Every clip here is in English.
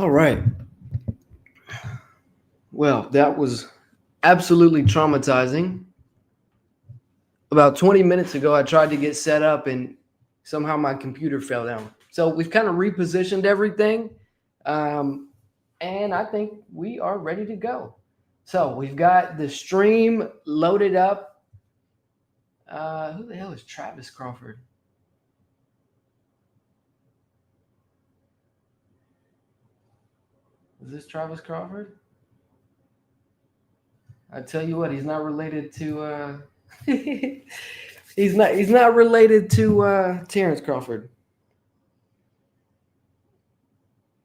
All right. Well, that was absolutely traumatizing. About 20 minutes ago, I tried to get set up and somehow my computer fell down. So we've kind of repositioned everything. Um, and I think we are ready to go. So we've got the stream loaded up. Who the hell is Travis Crawford? Is this Travis Crawford? I tell you what, he's not related to he's not related to Terence Crawford.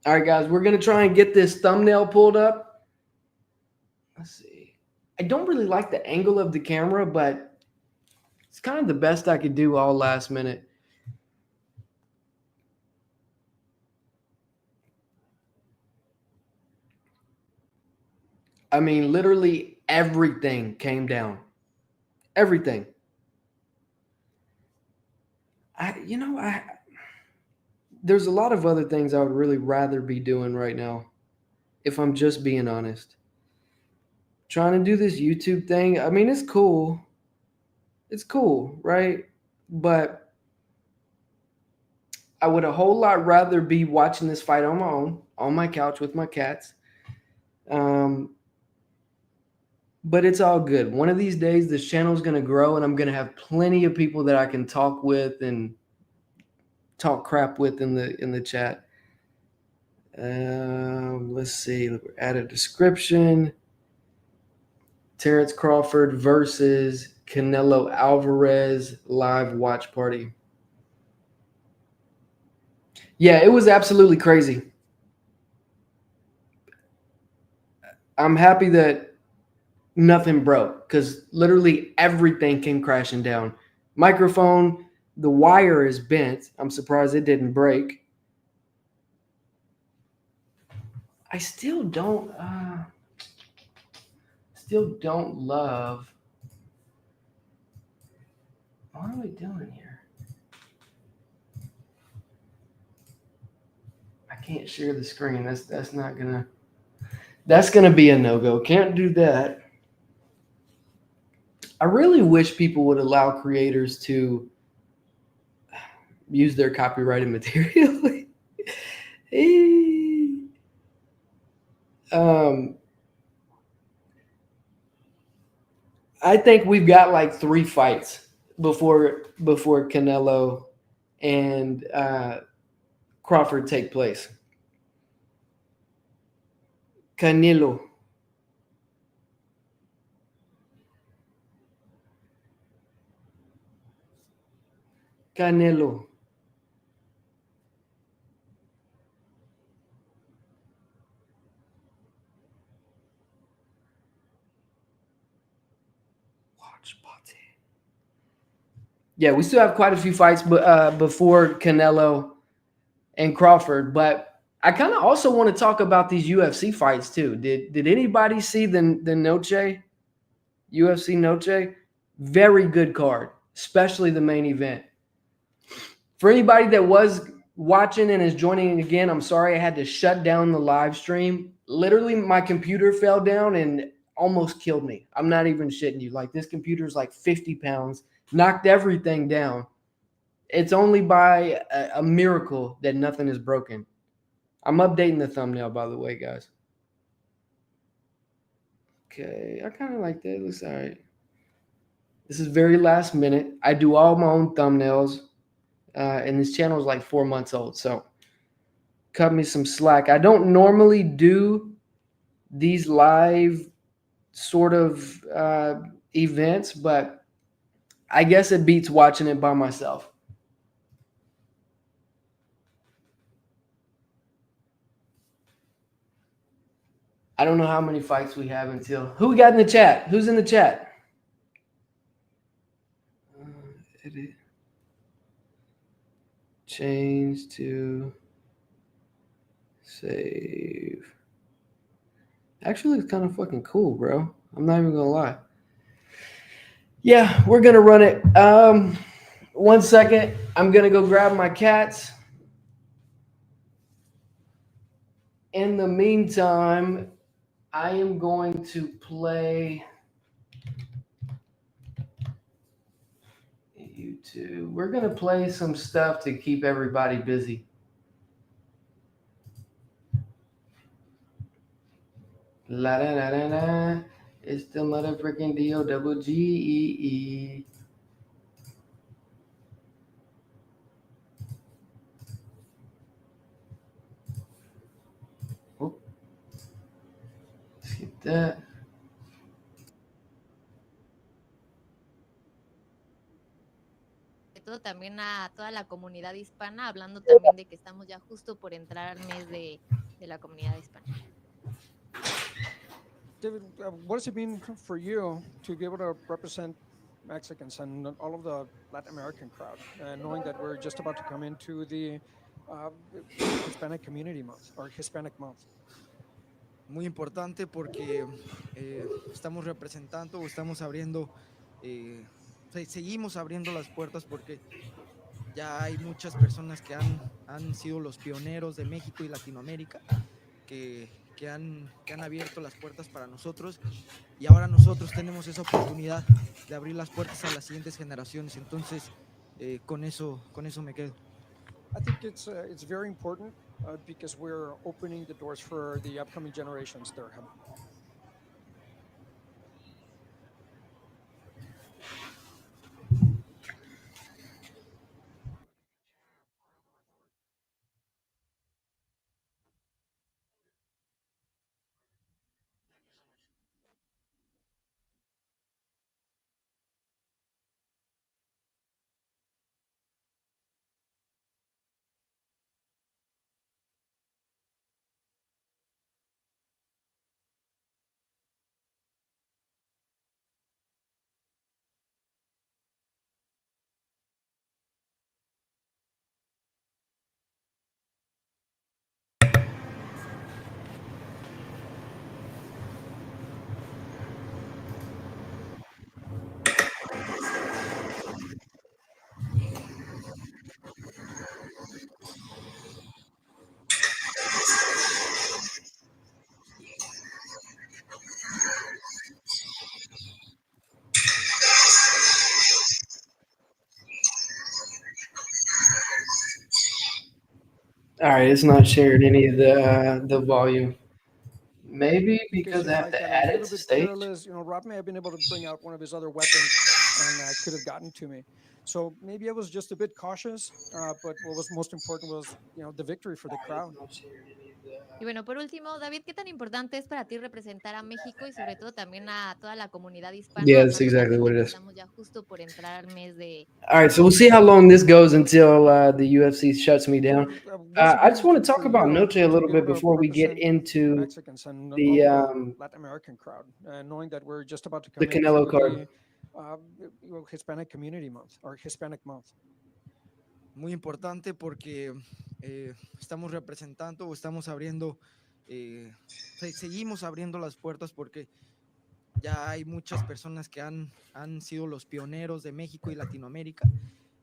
All right, guys, we're gonna try and get this thumbnail pulled up. Let's see. I don't really like the angle of the camera, but it's kind of the best I could do all last minute. I mean, literally everything came down. Everything. I there's a lot of other things I would really rather be doing right now, if I'm just being honest. Trying to do this YouTube thing, I mean, it's cool. It's cool, right? But I would a whole lot rather be watching this fight on my own, on my couch with my cats. Um, but it's all good. One of these days, this channel is going to grow, and I'm going to have plenty of people that I can talk with and talk crap with in the chat. Let's see. Add a description. Terence Crawford versus Canelo Alvarez live watch party. Yeah, it was absolutely crazy. I'm happy that nothing broke because literally everything came crashing down. Microphone, the wire is bent. I'm surprised it didn't break. I still don't love. What are we doing here? I can't share the screen. That's gonna be a no-go. Can't do that. I really wish people would allow creators to use their copyrighted material. um, I think we've got like 3 fights before Canelo and Crawford take place. Canelo. Canelo. Watch party. Yeah, we still have quite a few fights before Canelo and Crawford, but I kind of also want to talk about these UFC fights too. Did anybody see the Noche? UFC Noche? Very good card, especially the main event. For anybody that was watching and is joining again, I'm sorry I had to shut down the live stream. Literally, my computer fell down and almost killed me. I'm not even shitting you. Like, this computer is like 50 pounds, knocked everything down. It's only by a miracle that nothing is broken. I'm updating the thumbnail, by the way, guys. Okay, I kind of like that. It looks all right. This is very last minute. I do all my own thumbnails, and this channel is like 4 months old, so cut me some slack. I don't normally do these live sort of events, but I guess it beats watching it by myself. I don't know how many fights we have until. Who we got in the chat? Who's in the chat? Edit. Change to save. Actually, it's kind of fucking cool, bro. I'm not even gonna lie. Yeah, we're gonna run it. 1 second. I'm gonna go grab my cats. In the meantime, I am going to play YouTube. We're going to play some stuff to keep everybody busy. La da da da da. It's the motherfucking DOGGEE. Oh, let's get that. Todo también a toda la comunidad hispana, hablando también de que estamos ya justo por entrar al mes de la comunidad hispana. David, what does it mean for you to be able to represent Mexicans and all of the Latin American crowd, knowing that we're just about to come into the Hispanic Community Month or Hispanic Month? Muy importante porque estamos representando o estamos abriendo, seguimos abriendo las puertas porque ya hay muchas personas que han sido los pioneros de México y Latinoamérica, que han abierto las puertas para nosotros y ahora nosotros tenemos esa oportunidad de abrir las puertas a las siguientes generaciones. Entonces, con eso me quedo. I think it's very important because we're opening the doors for the upcoming generations there. All right, it's not sharing any of the volume. Maybe because I have Like to that, add a it little to bit stage. careless. Rob may have been able to bring out one of his other weapons and could have gotten to me. So maybe I was just a bit cautious, but what was most important was, the victory for the crowd. Y bueno, por último, David, ¿qué tan importante es para ti representar a México y sobre todo también a toda la comunidad hispana? Yeah, that's hablando exactly también what de it que is. estamos ya justo por entrar al mes de... All right, so we'll see how long this goes until the UFC shuts me down. I just want to talk about Noche a little bit before we get into Mexicans and all the of the Latin American crowd, knowing that we're just about to come Canelo into card. the Hispanic Community Month or Hispanic Month. Muy importante porque estamos representando o estamos abriendo, seguimos abriendo las puertas porque ya hay muchas personas que han sido los pioneros de México y Latinoamérica,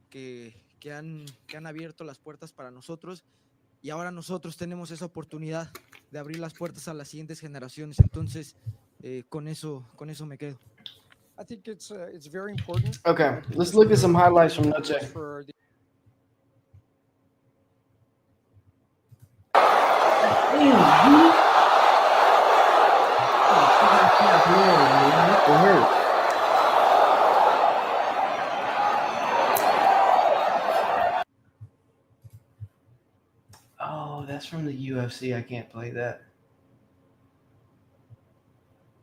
que han abierto las puertas para nosotros y ahora nosotros tenemos esa oportunidad de abrir las puertas a las siguientes generaciones. Entonces, con eso me quedo. I think it's very important. Okay, let's look at some highlights from Noche. Oh, that's from the UFC. I can't play that.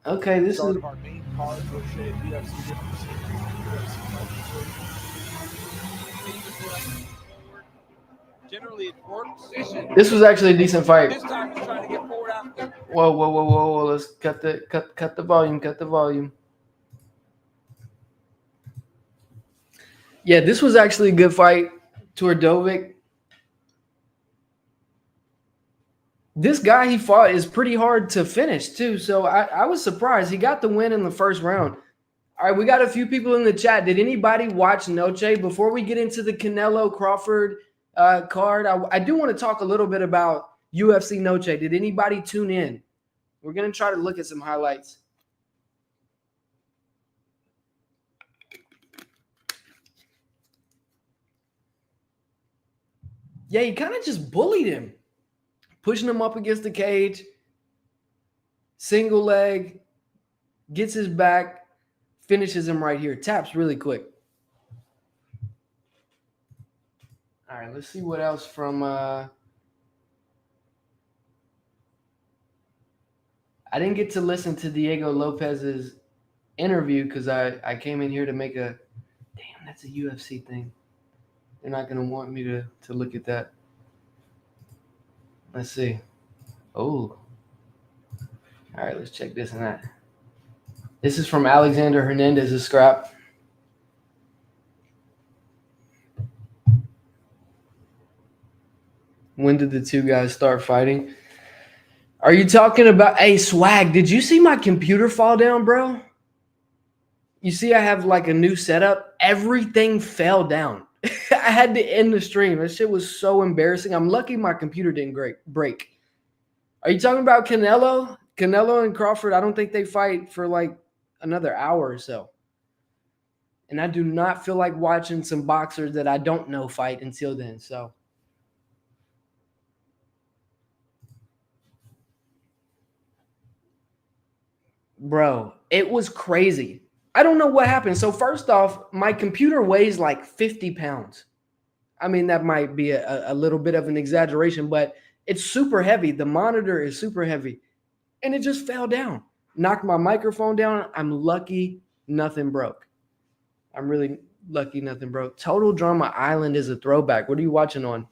Okay, this is. Our main card, UFC Generally, it's work position. This was actually a decent fight. This time he's trying to get forward out. Whoa! Let's cut the volume. Cut the volume. Yeah, this was actually a good fight. Tordovic. This guy he fought is pretty hard to finish too. So I was surprised. He got the win in the first round. All right, we got a few people in the chat. Did anybody watch Noche? Before we get into the Canelo Crawford card, I do want to talk a little bit about UFC Noche. Did anybody tune in? We're going to try to look at some highlights. Yeah, he kind of just bullied him, pushing him up against the cage, single leg, gets his back, finishes him right here. Taps really quick. All right, let's see what else from I didn't get to listen to Diego Lopez's interview because I came in here to make a – damn, that's a UFC thing. They're not going to want me to look at that. Let's see. Oh. All right, let's check this and that. This is from Alexander Hernandez's scrap. When did the two guys start fighting? Are you talking about – hey, Swag, did you see my computer fall down, bro? You see I have like a new setup? Everything fell down. I had to end the stream. That shit was so embarrassing. I'm lucky my computer didn't break. Are you talking about Canelo? Canelo and Crawford, I don't think they fight for like another hour or so. And I do not feel like watching some boxers that I don't know fight until then. So, bro, it was crazy. I don't know what happened. So first off, my computer weighs like 50 pounds. I mean, that might be a little bit of an exaggeration, but it's super heavy. The monitor is super heavy. And it just fell down. Knocked my microphone down. I'm lucky nothing broke. I'm really lucky nothing broke. Total Drama Island is a throwback. What are you watching on?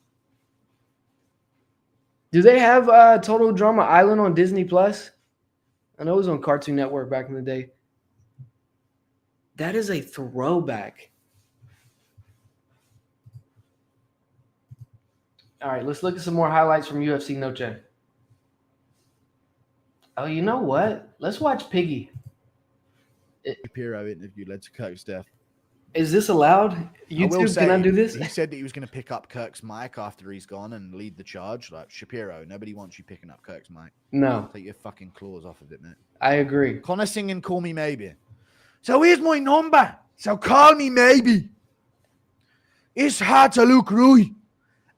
Do they have Total Drama Island on Disney Plus? I know it was on Cartoon Network back in the day. That is a throwback. All right, let's look at some more highlights from UFC Noche. Oh, you know what? Let's watch Piggy. Shapiro interview led to Kirk's death. Is this allowed? YouTube, can I do this? He said that he was going to pick up Kirk's mic after he's gone and lead the charge. Like, Shapiro, nobody wants you picking up Kirk's mic. No. Take your fucking claws off of it, mate. I agree. Connor singing Call Me Maybe. So here's my number. So call me maybe. It's hard to look right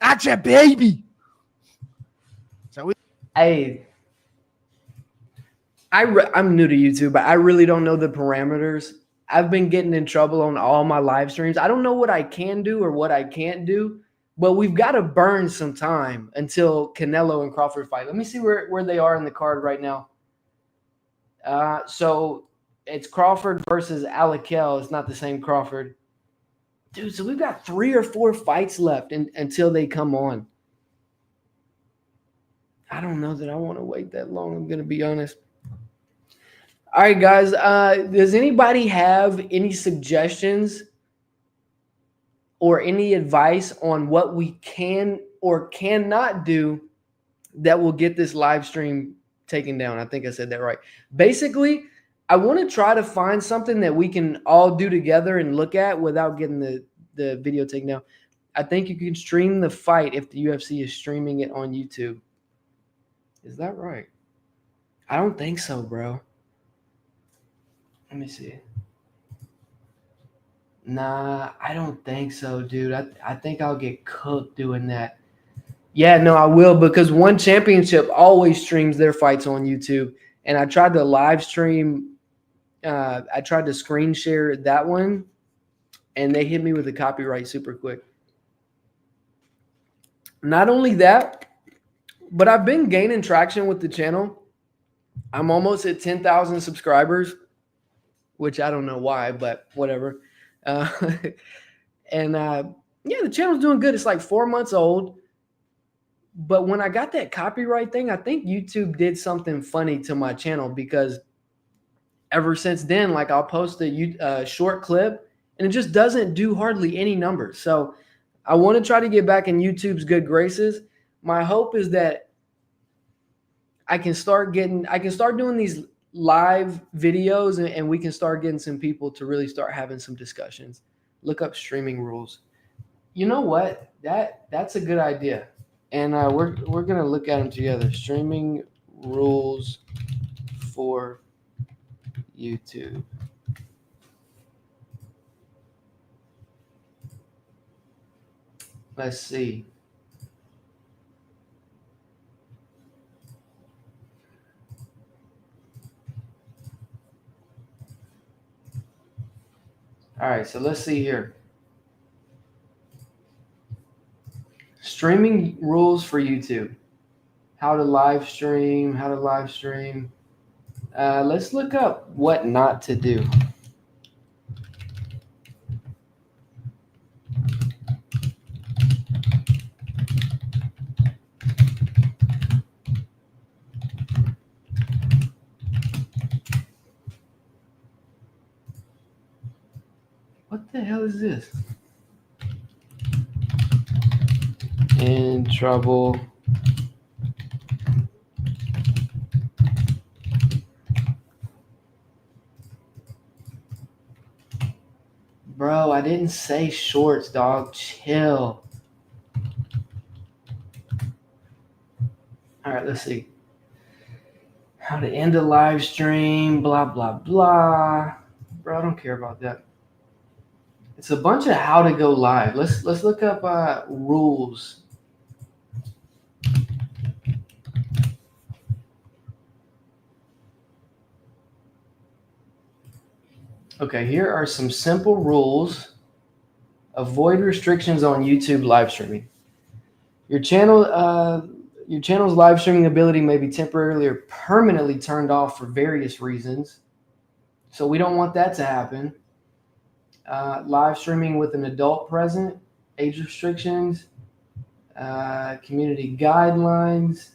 at your baby. So Hey, I'm new to YouTube, but I really don't know the parameters. I've been getting in trouble on all my live streams. I don't know what I can do or what I can't do, but we've got to burn some time until Canelo and Crawford fight. Let me see where they are in the card right now. So it's Crawford versus Alakel. It's not the same Crawford. Dude, so we've got 3 or 4 fights left until they come on. I don't know that I want to wait that long. I'm going to be honest. All right, guys. Does anybody have any suggestions or any advice on what we can or cannot do that will get this live stream taken down? I think I said that right. Basically, I want to try to find something that we can all do together and look at without getting the video taken down. I think you can stream the fight if the UFC is streaming it on YouTube. Is that right? I don't think so, bro. Let me see. Nah, I don't think so, dude. I think I'll get cooked doing that. Yeah, no, I will, because One Championship always streams their fights on YouTube. And I tried to live stream. I tried to screen share that one, and they hit me with the copyright super quick. Not only that, but I've been gaining traction with the channel. I'm almost at 10,000 subscribers, which I don't know why, but whatever. Yeah, the channel's doing good. It's like 4 months old. But when I got that copyright thing, I think YouTube did something funny to my channel, because ever since then, like, I'll post a short clip and it just doesn't do hardly any numbers. So I want to try to get back in YouTube's good graces. My hope is that I can start doing these live videos, and we can start getting some people to really start having some discussions. Look up streaming rules. You know what? That's a good idea. and we're gonna look at them together. Streaming rules for YouTube. Let's see. All right, so let's see here. Streaming rules for YouTube. How to live stream, let's look up what not to do. What the hell is this? In trouble. Bro, I didn't say shorts, dog. Chill. All right, let's see. How to end a live stream, blah, blah, blah. Bro, I don't care about that. It's a bunch of how to go live. Let's look up rules. Okay, here are some simple rules. Avoid restrictions on YouTube live streaming. Your channel's live streaming ability may be temporarily or permanently turned off for various reasons. So we don't want that to happen. Live streaming with an adult present, age restrictions, community guidelines,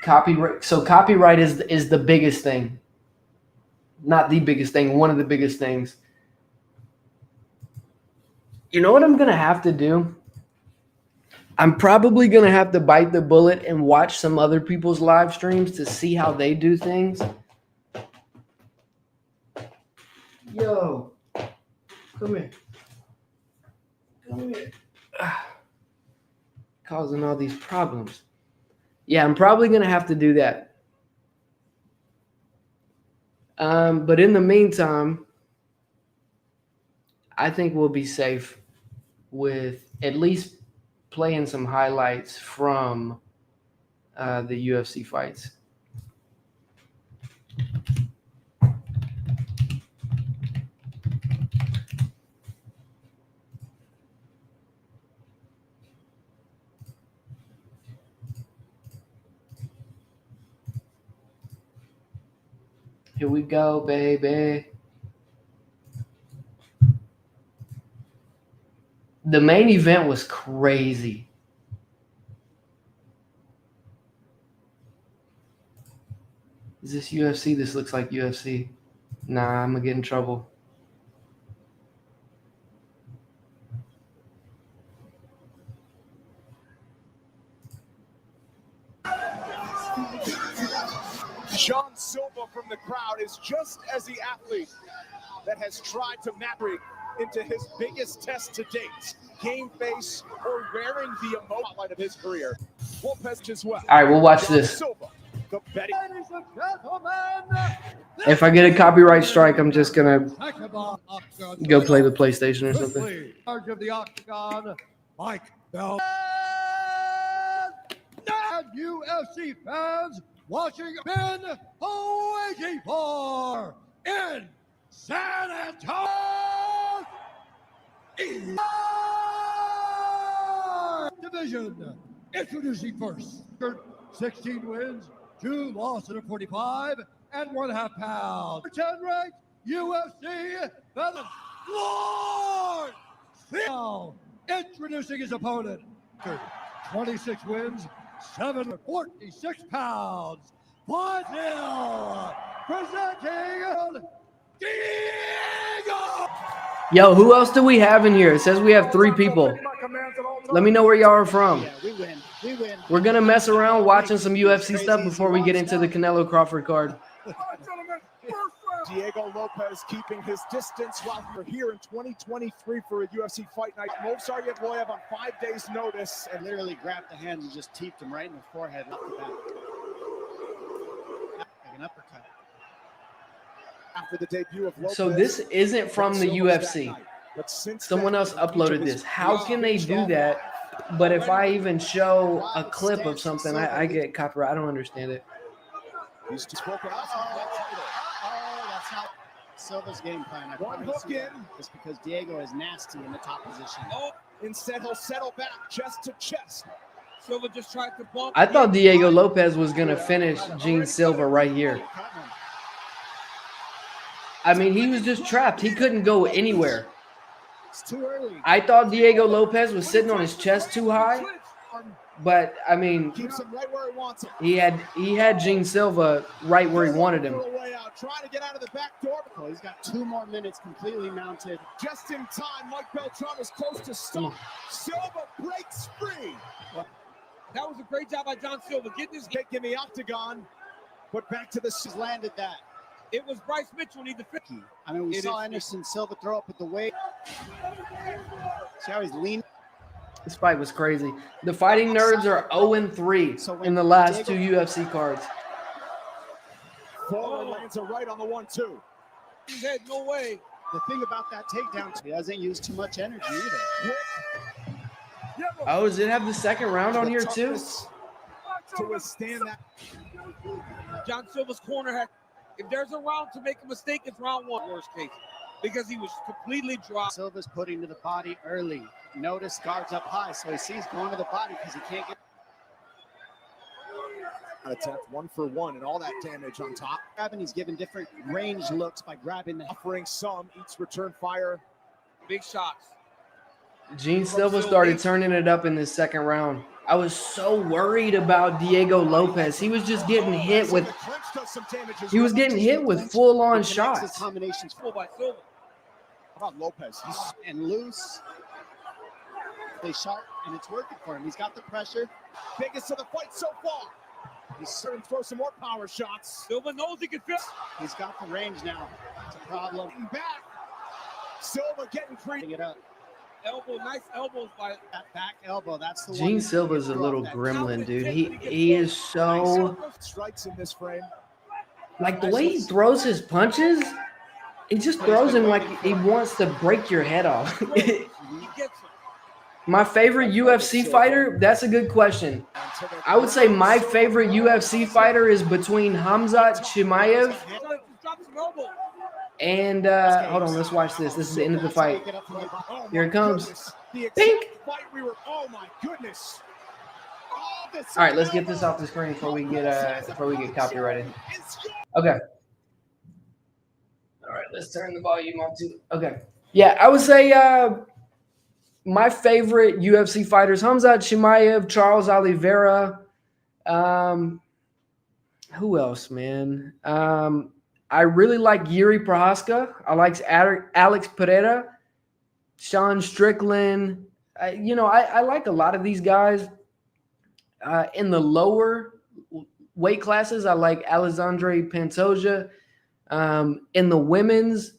copyright. So copyright is the biggest thing. Not the biggest thing, one of the biggest things. You know what I'm going to have to do? I'm probably going to have to bite the bullet and watch some other people's live streams to see how they do things. Yo, come here. Come here. Causing all these problems. Yeah, I'm probably going to have to do that. But in the meantime, I think we'll be safe with at least playing some highlights from the UFC fights. Here we go, baby. The main event was crazy. Is this UFC? This looks like UFC. Nah, I'm gonna get in trouble. Sean Silva from the crowd is just as the athlete that has tried to map into his biggest test to date. Game face or wearing the spotlight of his career. Lopez as well. All right, we'll watch Sean this. Silva, the betting. If I get a copyright strike, I'm just gonna go play the PlayStation or something. Charge of the octagon, Mike Bell. And UFC fans watching Ben waiting for in San Antonio division. Introducing first, 16 wins, 2 losses at 45 and 1/2 pounds. 10 ranked UFC featherweight Lord. Now introducing his opponent, 26 wins, 746 pounds. 5-0, presenting Diego. Yo, who else do we have in here? It says we have 3 people. Let me know where y'all are from. Yeah, we win. We win. We're gonna mess around watching some UFC stuff before we get into the Canelo Crawford card. Gentlemen, first round. Diego Lopez keeping his distance while we're here in 2023 for a UFC fight night. Movsar Evloev on 5 days' notice and literally grabbed the hand and just teeped him right in the forehead off the back. Like an uppercut. After the debut of Lopez, So this isn't from the UFC. but since Someone else uploaded this. How can they do that? But if I even show a clip of something, I get copyright. I don't understand it. He's just spoken That's not Silva's game plan. One hook in. Just because Diego is nasty in the top position. Instead, he'll settle back chest to chest. Silva just tried to bump. I thought Diego Lopez was going to finish Gene Silva right here. I mean, he was just trapped. He couldn't go anywhere. It's too early. I thought Diego Lopez was sitting on his chest too high, but I mean, Keeps him right where he wants him. he had Gene Silva right where he wanted him. Trying to get out of the back door. Oh, he's got 2 more minutes completely mounted. Just in time, Mike Beltran is close to stop. Silva breaks free. That was a great job by John Silva. Getting his Kick in the octagon, but back to the He's landed that. It was Bryce Mitchell need the 50. I mean, we saw Anderson Silva throw up with the weight. See how he's leaning? This fight was crazy. The Fighting Nerds are 0-3 in the last 2 UFC cards. Fuller lands a right on the 1-2. He had no way. The thing about that takedown, he doesn't use too much energy either. Oh, does it have the second round on here too? To withstand that. John Silva's corner had. If there's a round to make a mistake, it's round 1, worst case, because he was completely dry. Silva's putting to the body early. Notice guards up high, so he sees going to the body because he can't get. Attempt 1 for 1 and all that damage on top. Grabbing, he's giving different range looks by grabbing the. Offering some, each return fire. Big shots. Gene Silva started turning it up in the second round. I was so worried about Diego Lopez. He was just getting hit with. He was getting hit with full-on shots. Combinations Full by Silva. How about Lopez? He's and loose. They shot, and it's working for him. He's got the pressure. biggest of the fight so far. He's starting to throw some more power shots. Silva knows he can fit. He's got the range now. It's a problem. Back. Silva getting free. Bring it up. Elbow, nice elbows by That back elbow, that's the one. Gene Silva's a little gremlin, dude. He is so, strikes in this frame. like, the way he throws his punches, he just throws him like he wants to break your head off. he gets it. My favorite UFC fighter? That's a good question. I would say my favorite UFC fighter is between Khamzat Chimaev Drop some elbows. and hold on, let's watch this. This is the end of the fight. Here it comes. Pink. Oh my goodness. All right, let's get this off the screen before we get copyrighted. Okay. All right, let's turn the volume up too. Okay. Yeah, I would say my favorite UFC fighters: Khamzat Chimaev, Charles Oliveira. Who else, man? I really like Yuri Prohaska. I like Alex Pereira, Sean Strickland. I like a lot of these guys. In the lower weight classes, I like Alexandre Pantoja. In the women's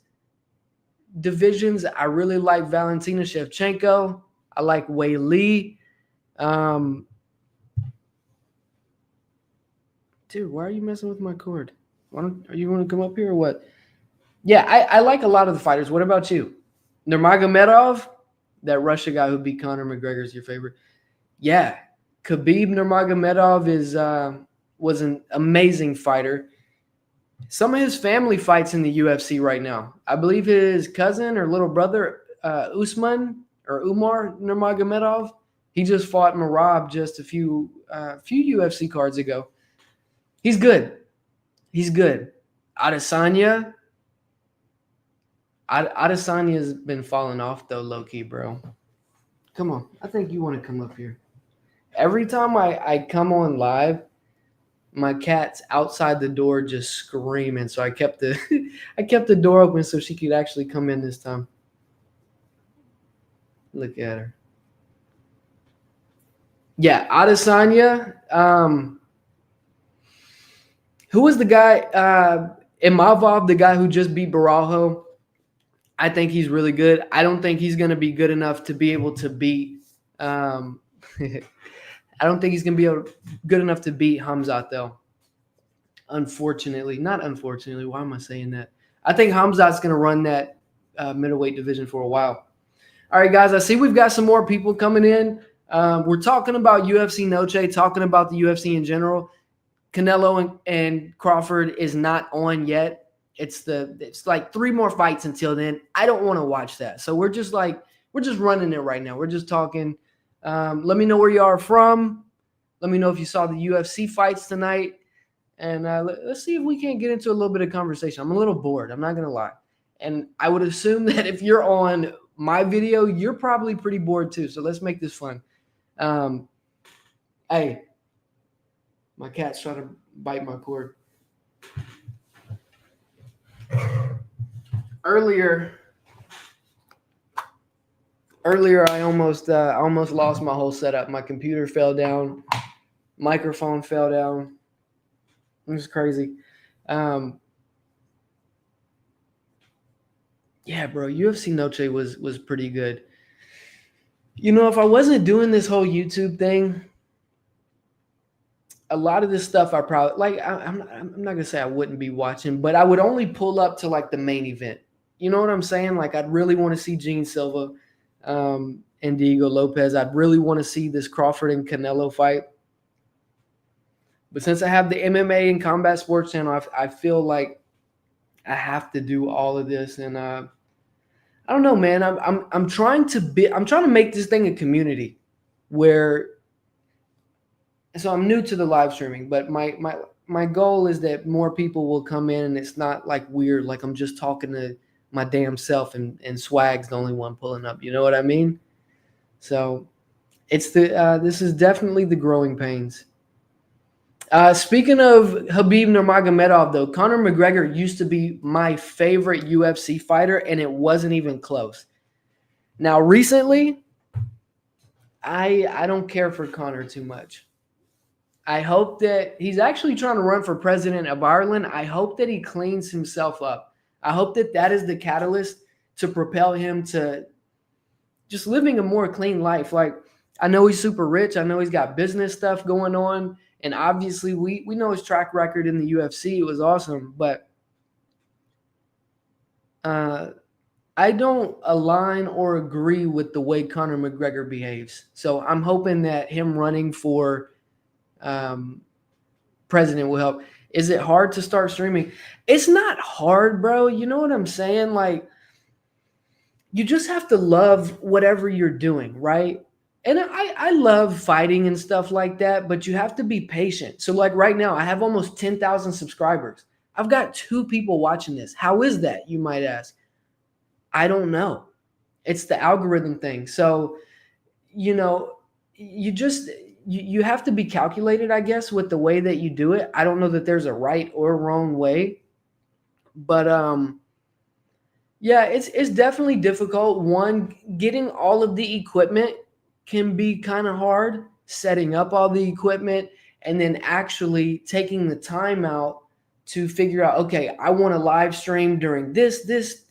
divisions, I really like Valentina Shevchenko. I like Wei Li. Dude, why are you messing with my cord? Are you going to come up here or what? Yeah, I like a lot of the fighters. What about you? Nurmagomedov, that Russia guy who beat Conor McGregor, is your favorite? Yeah, Khabib Nurmagomedov was an amazing fighter. Some of his family fights in the UFC right now. I believe his cousin or little brother, Umar Nurmagomedov, he just fought Merab just a few UFC cards ago. He's good. He's good. Adesanya's been falling off, though, low-key, bro. Come on. I think you want to come up here. Every time I come on live, my cat's outside the door just screaming. So I kept the door open so she could actually come in this time. Look at her. Yeah, Adesanya. Who was the guy? Imavov, the guy who just beat Barajo, I think he's really good. I don't think he's going to be good enough to be able to beat I don't think he's going to be good enough to beat Hamzat, though. Unfortunately. Not unfortunately. Why am I saying that? I think Hamzat's going to run that middleweight division for a while. All right, guys, I see we've got some more people coming in. We're talking about UFC Noche, talking about the UFC in general. Canelo and Crawford is not on yet. It's like 3 more fights until then. I don't want to watch that. So we're just running it right now. We're just talking. Let me know where you are from. Let me know if you saw the UFC fights tonight. And let's see if we can't get into a little bit of conversation. I'm a little bored. I'm not going to lie. And I would assume that if you're on my video, you're probably pretty bored too. So let's make this fun. Hey, my cat's trying to bite my cord. Earlier, I almost lost my whole setup. My computer fell down. Microphone fell down. It was crazy. Yeah, bro, UFC Noche was pretty good. You know, if I wasn't doing this whole YouTube thing, a lot of this stuff I probably like. I'm not gonna say I wouldn't be watching, but I would only pull up to like the main event. You know what I'm saying? Like I'd really want to see Gene Silva and Diego Lopez. I'd really want to see this Crawford and Canelo fight. But since I have the MMA and Combat Sports channel, I feel like I have to do all of this. And I don't know, man. I'm trying to make this thing a community where. So I'm new to the live streaming, but my goal is that more people will come in and it's not like weird, like I'm just talking to my damn self and Swag's the only one pulling up. You know what I mean? So it's this is definitely the growing pains. Speaking of Khabib Nurmagomedov, though, Conor McGregor used to be my favorite UFC fighter, and it wasn't even close. Now, recently, I don't care for Conor too much. I hope that he's actually trying to run for president of Ireland. I hope that he cleans himself up. I hope that that is the catalyst to propel him to just living a more clean life. Like, I know he's super rich. I know he's got business stuff going on. And obviously, we know his track record in the UFC. It was awesome. But I don't align or agree with the way Conor McGregor behaves. So I'm hoping that him running for president will help. Is it hard to start streaming? It's not hard, bro. You know what I'm saying? Like, you just have to love whatever you're doing, right? And I love fighting and stuff like that, but you have to be patient. So like right now, I have almost 10,000 subscribers. I've got 2 people watching this. How is that, you might ask? I don't know. It's the algorithm thing. So, you know, you have to be calculated, I guess, with the way that you do it. I don't know that there's a right or wrong way, but yeah, it's definitely difficult. One, getting all of the equipment can be kind of hard, setting up all the equipment and then actually taking the time out to figure out, okay, I want to live stream during this,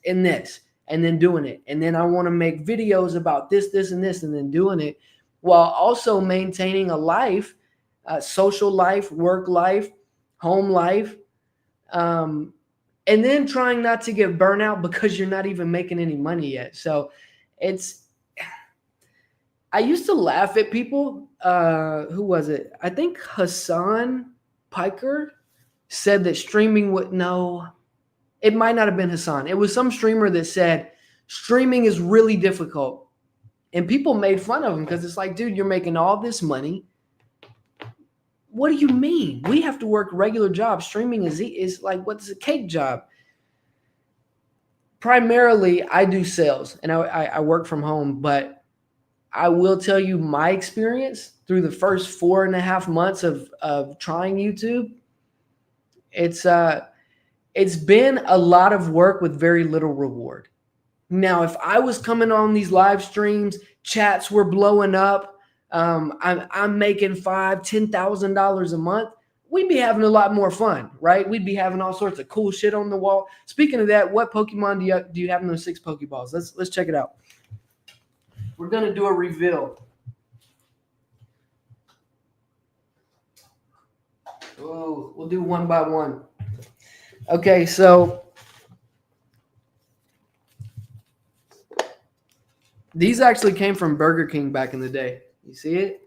and this, and then doing it. And then I want to make videos about this, and this, and then doing it, while also maintaining a life, social life, work life, home life, and then trying not to get burnout because you're not even making any money yet. So I used to laugh at people. Who was it? I think Hassan Piker said that streaming would, no, it might not have been Hassan. It was some streamer that said streaming is really difficult. And people made fun of him because it's like, dude, you're making all this money. What do you mean? We have to work regular jobs. Streaming is like, what's a cake job? Primarily, I do sales and I work from home, but I will tell you my experience through the first 4.5 months of trying YouTube. It's been a lot of work with very little reward. Now, if I was coming on these live streams, chats were blowing up, I'm making $5,000-$10,000 a month. we'd be having a lot more fun, right? We'd be having all sorts of cool shit on the wall. Speaking of that, what Pokemon do you have in those 6 Pokeballs? Let's check it out. We're gonna do a reveal. Oh, we'll do one by one. Okay, so these actually came from Burger King back in the day. You see it?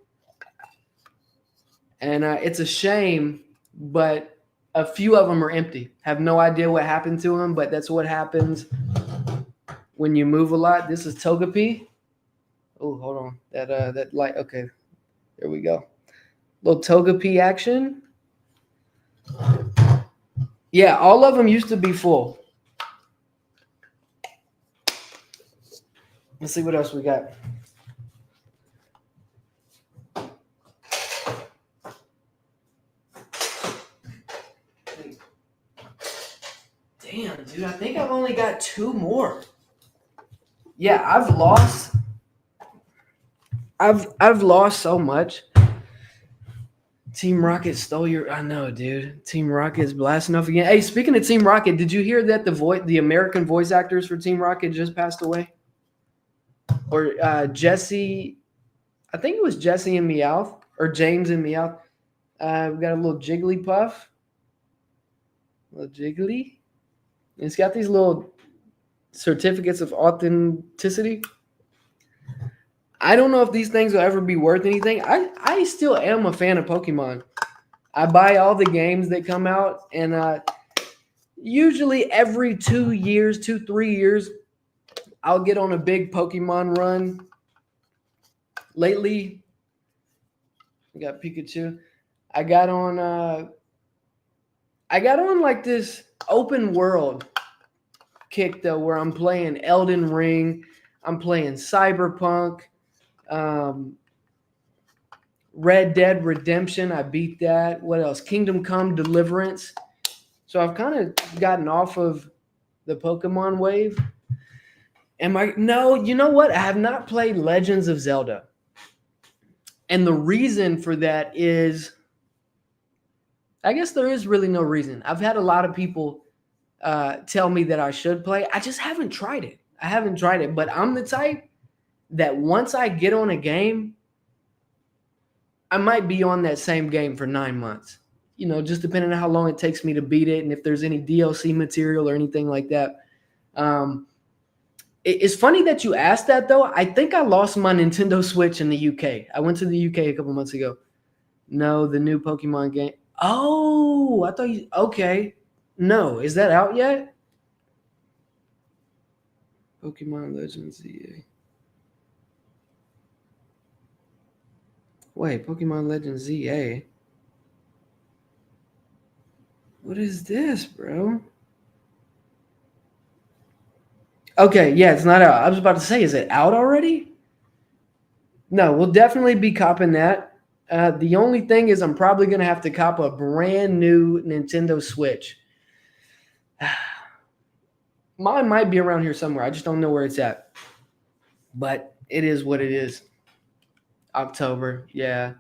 And it's a shame, but a few of them are empty. Have no idea what happened to them, but that's what happens when you move a lot. This is Togepi. Oh, hold on. That light. Okay, there we go. Little Togepi action. Yeah, all of them used to be full. Let's see what else we got. Damn, dude, I think I've only got 2 more. Yeah, I've lost so much. Team Rocket stole your. I know, dude. Team Rocket's blasting off again. Hey, speaking of Team Rocket, did you hear that the American voice actors for Team Rocket just passed away? Or Jesse, I think it was Jesse and Meowth, or James and Meowth. We've got a little Jigglypuff. A little Jiggly. And it's got these little certificates of authenticity. I don't know if these things will ever be worth anything. I still am a fan of Pokemon. I buy all the games that come out, and usually every 2 years, 3 years, I'll get on a big Pokemon run. Lately, we got Pikachu. I got on like this open world kick though, where I'm playing Elden Ring, I'm playing Cyberpunk. Red Dead Redemption, I beat that. What else? Kingdom Come Deliverance. So I've kind of gotten off of the Pokemon wave. No, you know what? I have not played Legends of Zelda. And the reason for that is, I guess there is really no reason. I've had a lot of people tell me that I should play. I just haven't tried it. But I'm the type that once I get on a game, I might be on that same game for 9 months. You know, just depending on how long it takes me to beat it and if there's any DLC material or anything like that. It's funny that you asked that, though. I think I lost my Nintendo Switch in the UK. I went to the UK a couple months ago. No, the new Pokemon game. Oh, I thought you... Okay. No, is that out yet? Pokemon Legends ZA. Wait, Pokemon Legends ZA? What is this, bro? Okay, yeah, it's not out. I was about to say, is it out already? No, we'll definitely be copping that. The only thing is I'm probably going to have to cop a brand new Nintendo Switch. Mine might be around here somewhere. I just don't know where it's at. But it is what it is. October, yeah.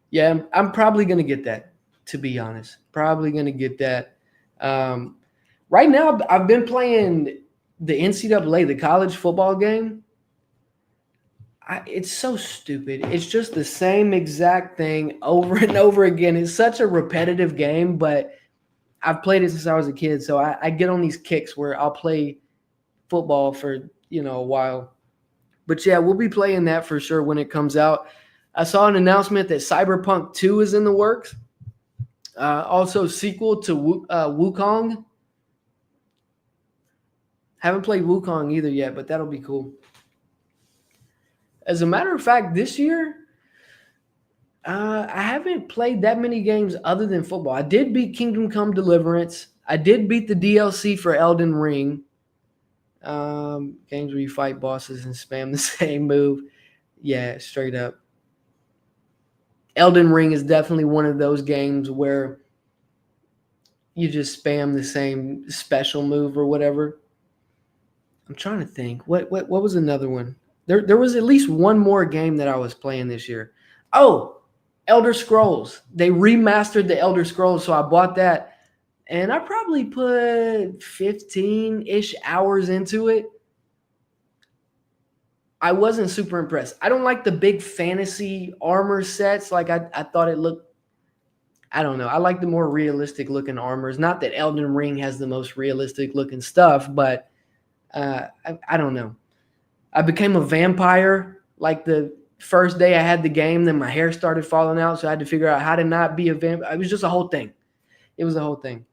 Yeah, I'm probably going to get that, to be honest. Probably going to get that. Right now, I've been playing the NCAA, the college football game. It's so stupid. It's just the same exact thing over and over again. It's such a repetitive game, but I've played it since I was a kid, so I get on these kicks where I'll play football for, a while. But yeah, we'll be playing that for sure when it comes out. I saw an announcement that Cyberpunk 2 is in the works. Also, sequel to Wukong. Haven't played Wukong either yet, but that'll be cool. As a matter of fact, this year, I haven't played that many games other than football. I did beat Kingdom Come Deliverance. I did beat the DLC for Elden Ring. Games where you fight bosses and spam the same move. Yeah, straight up. Elden Ring is definitely one of those games where you just spam the same special move or whatever. I'm trying to think. What was another one? There was at least one more game that I was playing this year. Oh, Elder Scrolls. They remastered the Elder Scrolls, so I bought that. And I probably put 15-ish hours into it. I wasn't super impressed. I don't like the big fantasy armor sets. Like I thought it looked, I don't know. I like the more realistic looking armors. Not that Elden Ring has the most realistic looking stuff, but I don't know. I became a vampire like the first day I had the game. Then my hair started falling out, so I had to figure out how to not be a vampire. It was just a whole thing. It was a whole thing.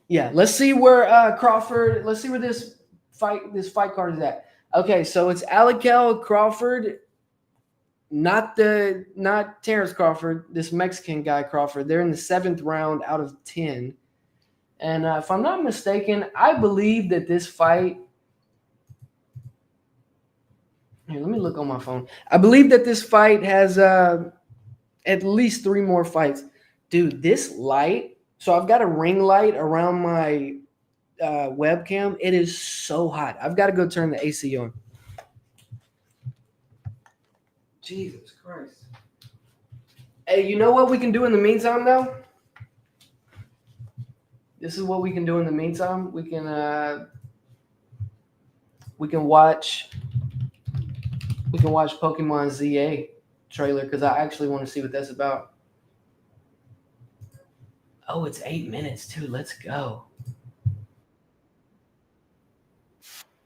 Yeah, let's see where Crawford. Let's see where this fight card is at. Okay, so it's Canelo Crawford, not Terence Crawford, this Mexican guy Crawford. They're in the 7th round out of 10. And if I'm not mistaken, I believe that this fight. Here, let me look on my phone. I believe that this fight has at least 3 more fights. Dude, this light. So I've got a ring light around my webcam. It is so hot. I've got to go turn the AC on. Jesus Christ. Hey, you know what we can do in the meantime, though? This is what we can do in the meantime. We can watch Pokemon ZA trailer because I actually want to see what that's about. Oh, it's 8 minutes too. Let's go.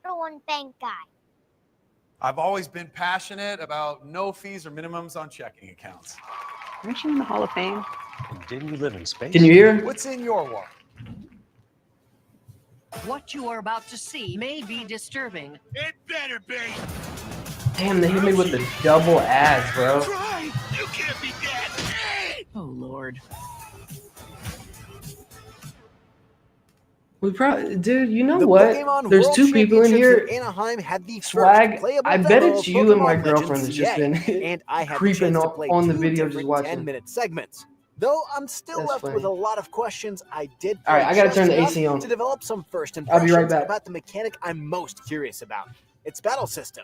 One bank guy. I've always been passionate about no fees or minimums on checking accounts. Aren't you in the Hall of Fame? And didn't you live in space? Can you hear? What's in your wallet? What you are about to see may be disturbing. It better be. Damn, they hit me with the double ads, bro. Try. You can't be dead. Oh, Lord. We probably, dude. You know The what? Pokemon There's World 2 people in Championships here. Anaheim had the Swag. first playable I bet demo it's of you and my Pokemon girlfriend Legends has just been CA, and I had the creeping chance to on play the 2 video, just different watching. 10-minute segments. Though I'm still That's left funny. with a lot of questions, I did All right, play I gotta just turn the enough AC on. to develop some first I'll be impressions right back. about the mechanic I'm most curious about, its battle system.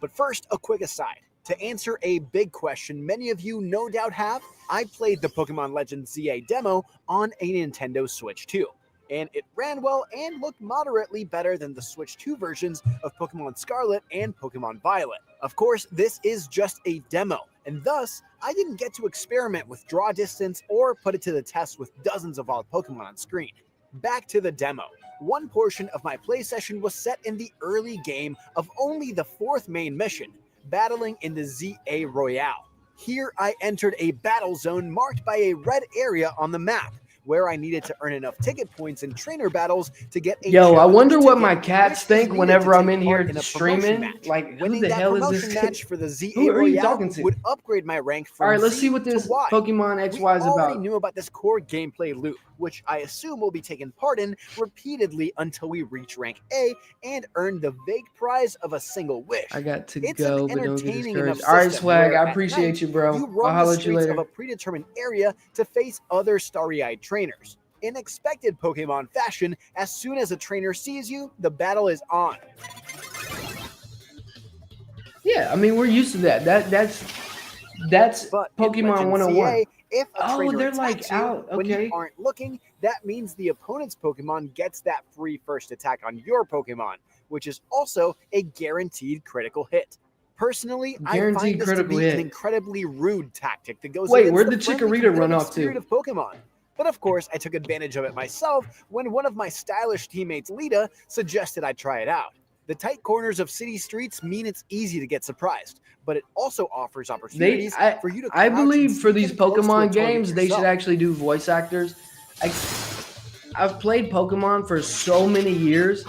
But first, a quick aside. To answer a big question many of you no doubt have, I played the Pokemon Legends ZA demo on a Nintendo Switch 2. And it ran well and looked moderately better than the Switch 2 versions of Pokemon Scarlet and Pokemon Violet. Of course, this is just a demo, and thus, I didn't get to experiment with draw distance or put it to the test with dozens of wild Pokemon on screen. Back to the demo. One portion of my play session was set in the early game of only the 4th main mission, battling in the ZA Royale. Here I entered a battle zone marked by a red area on the map, where I needed to earn enough ticket points in trainer battles to get a Yo, I challenge wonder what ticket, my cats which is think needed whenever to I'm take in part here in a promotion streaming. match. Like, who Winning the that hell is promotion this match kid? for the ZA Who are you Royale talking to? would upgrade my rank from All right, let's Z see what to this Y. Pokemon XY is We already about. knew about this core gameplay loop, which I assume will be taken part in repeatedly until we reach rank A and earn the vague prize of a single wish. I got to It's go, an but don't get entertaining enough discouraged. All right, system Swag, where I at appreciate night, you, bro. You I'll roam holler the at you streets later. of a predetermined area to face other starry-eyed trainers. In expected Pokemon fashion, as soon as a trainer sees you, the battle is on. Yeah, I mean, we're used to that. That's But in Pokemon Legends 101. CA, if a Oh, trainer they're like attacks you out. when you Okay. aren't looking, that means the opponent's Pokemon gets that free first attack on your Pokemon, which is also a guaranteed critical hit. Personally, I Guaranteed find this to critical be hit. an incredibly rude tactic that goes Wait, against where'd the the friendly Chikorita run competitive off to? spirit of Pokemon. But of course, I took advantage of it myself when one of my stylish teammates, Lita, suggested I try it out. The tight corners of city streets mean it's easy to get surprised, but it also offers opportunities for you to I crouch believe and for sneak these in close to a Pokemon target games, they should yourself. actually do voice actors. I've played Pokemon for so many years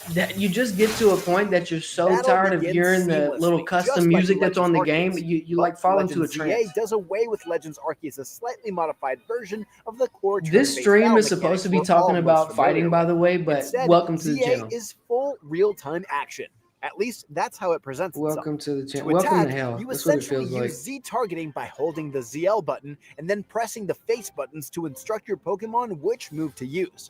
that you just get to a point that you're so Battle tired of begins hearing the little seamlessly, custom just like music that's on the Legends game. Arceus. You But like fall into a Legends ZA trance. does away with Legends Arceus, a slightly modified version of the core This turn-based stream battle is supposed to be mechanics we're all talking most about familiar fighting, with. by the way, but Instead, welcome to the ZA channel. is full real-time action. At least that's how it presents itself. Welcome to the To channel. Welcome to attack, hell. you That's what it essentially feels use like. Z targeting by holding the ZL button and then pressing the face buttons to instruct your Pokemon which move to use.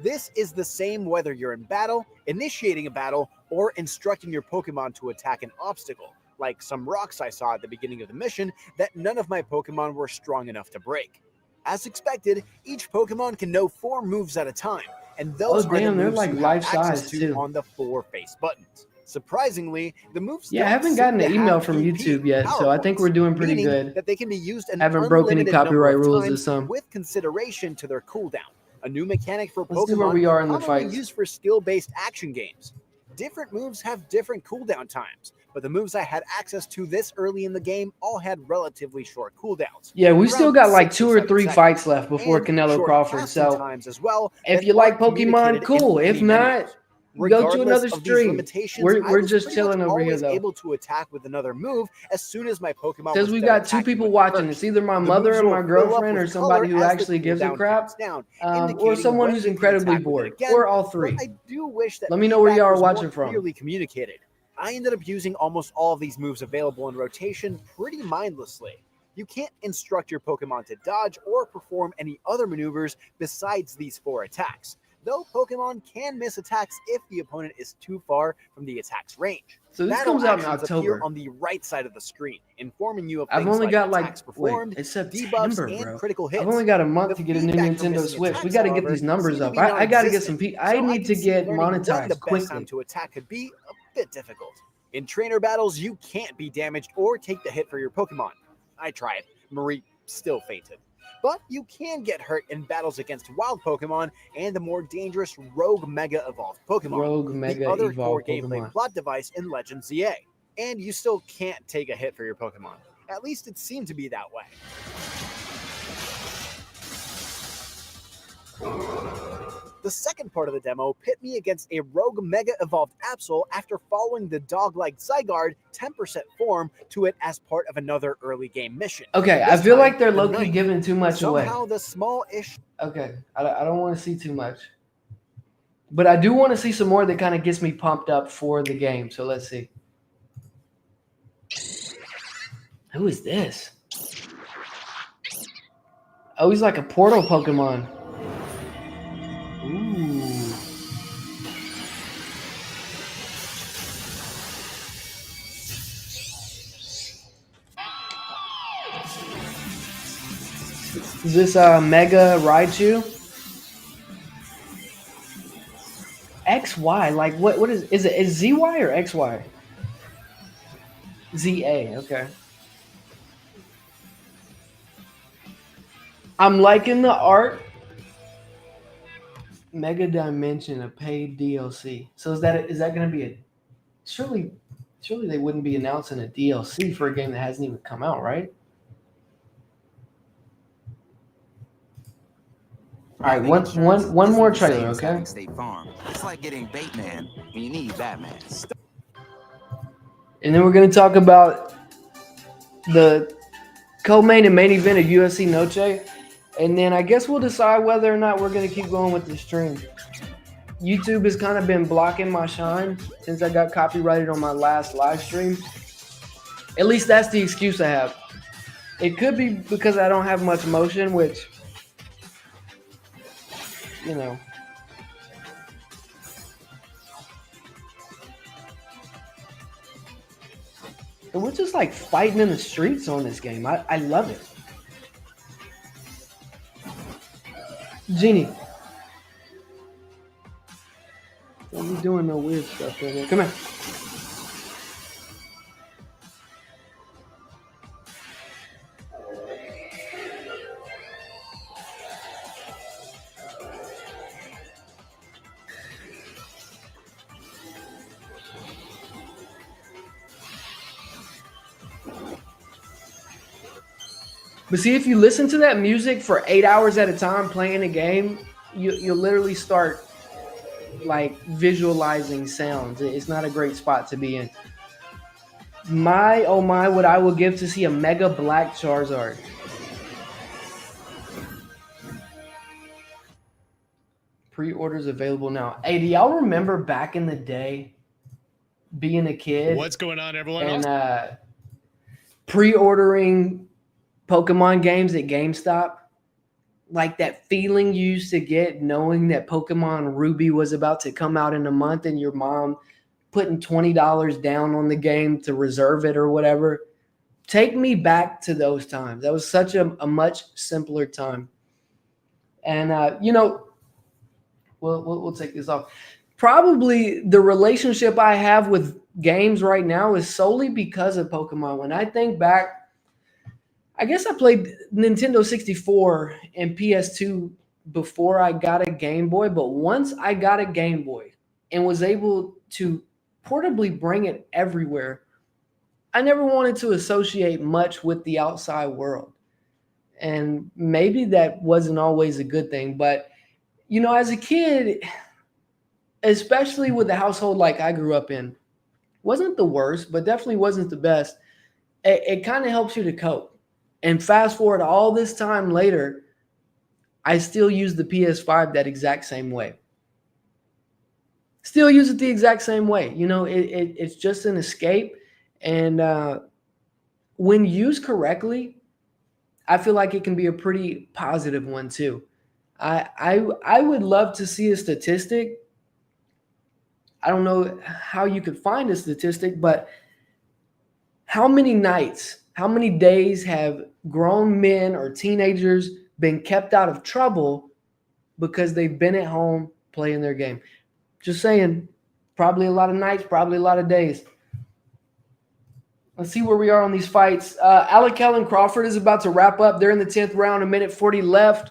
This is the same whether you're in battle, initiating a battle, or instructing your Pokemon to attack an obstacle, like some rocks I saw at the beginning of the mission that none of my Pokemon were strong enough to break. As expected, each Pokemon can know 4 moves at a time, and those are the they're moves like you have life access size to too. on the 4 face buttons. Surprisingly, the moves Yeah, I don't haven't seem gotten to an email have from EP, YouTube yet, power so I think points, we're doing pretty meaning good. that they can be used an Haven't broken any unlimited number copyright of rules times this time. with consideration to their cooldown. A new mechanic for Let's see where Pokemon we are in the commonly fights. used for skill-based action games. Different moves have different cooldown times, but the moves I had access to this early in the game all had relatively short cooldowns. Yeah, we still around got like 6 2 or or 7 3 seconds, fights left before and Canelo short Crawford. casting So times as well if that you like aren't communicated Pokemon, cool. in If any not, menus. go to Regardless another of these stream. limitations, I We're was just pretty chilling much over here always though. able to attack with another move as soon as my Pokemon Says was we done got 2 attacking people with me watching. first. It's either my The mother moves or my will fill up girlfriend or with somebody color who as the actually gives a cooldown crap, counts down, or indicating someone when who's you can incredibly attack with it bored, again, or all but 3. I do wish that Let me know where you feedback are was more watching from. clearly communicated. I ended up using almost all of these moves available in rotation pretty mindlessly. You can't instruct your Pokemon to dodge or perform any other maneuvers besides these 4 attacks, though Pokemon can miss attacks if the opponent is too far from the attack's range. So this Battle comes out in actions appear October. on the right side of the screen, informing you of I've things only like got like attacks performed, it's debuffs, September, and bro. critical hits. I've only got a month The to get a new feedback for Nintendo missing Switch. We attacks, got to get however, these numbers seem to up. be I got to get some. non-existent, I so need can to see get learning when the monetized best quickly. time to attack could be a bit difficult. In trainer battles, you can't be damaged or take the hit for your Pokemon. I tried. Marie still fainted. But you can get hurt in battles against wild Pokemon and the more dangerous Rogue Mega Evolved Pokemon, Rogue Mega the other core Evolved gameplay Pokemon. plot device in Legends ZA. And you still can't take a hit for your Pokemon. At least it seemed to be that way. The second part of the demo pit me against a Rogue Mega Evolved Absol after following the dog-like Zygarde 10% form to it as part of another early game mission. Okay, I This feel time, like they're the low-key ninth. giving too much away. Somehow the small-ish... Okay, I don't want to see too much. But I do want to see some more that kind of gets me pumped up for the game. So let's see. Who is this? Oh, he's like a portal Pokemon. Ooh. Is this Mega Raichu? XY, like what is it? Is ZY or XY? ZA, okay. I'm liking the art. Mega Dimension, a paid DLC. So is that going to be a surely they wouldn't be announcing a DLC for a game that hasn't even come out, right? All right, one more trailer, okay? State Farm. It's like getting Bateman when you need Batman. And then we're going to talk about the co-main and main event of UFC Noche. And then I guess we'll decide whether or not we're going to keep going with the stream. YouTube has kind of been blocking my shine since I got copyrighted on my last live stream. At least that's the excuse I have. It could be because I don't have much motion, which, you know. And we're just like fighting in the streets on this game. I love it. Genie. Don't be doing no weird stuff right here. Come here. But see, if you listen to that music for 8 hours at a time playing a game, you'll literally start like visualizing sounds. It's not a great spot to be in. My, oh my, what I will give to see a Mega Black Charizard. Pre-orders available now. Hey, do y'all remember back in the day being a kid? What's going on, everyone? And pre-ordering Pokemon games at GameStop? like that feeling you used to get knowing that Pokemon Ruby was about to come out in a month and your mom putting $20 down on the game to reserve it or whatever. Take me back to those times. That was such a much simpler time. And, we'll take this off. Probably the relationship I have with games right now is solely because of Pokemon. When I think back, I guess I played Nintendo 64 and PS2 before I got a Game Boy. But once I got a Game Boy and was able to portably bring it everywhere, I never wanted to associate much with the outside world. And maybe that wasn't always a good thing. But, as a kid, especially with the household like I grew up in, wasn't the worst, but definitely wasn't the best. It kind of helps you to cope. And fast forward all this time later, I still use the PS5 that exact same way. Still use it the exact same way. It's just an escape. And when used correctly, I feel like it can be a pretty positive one too. I would love to see a statistic. I don't know how you could find a statistic, but how many nights, how many days have grown men or teenagers been kept out of trouble because they've been at home playing their game? Just saying, probably a lot of nights, probably a lot of days. Let's see where we are on these fights. Alakell and Crawford is about to wrap up. They're in the 10th round, a minute 40 left.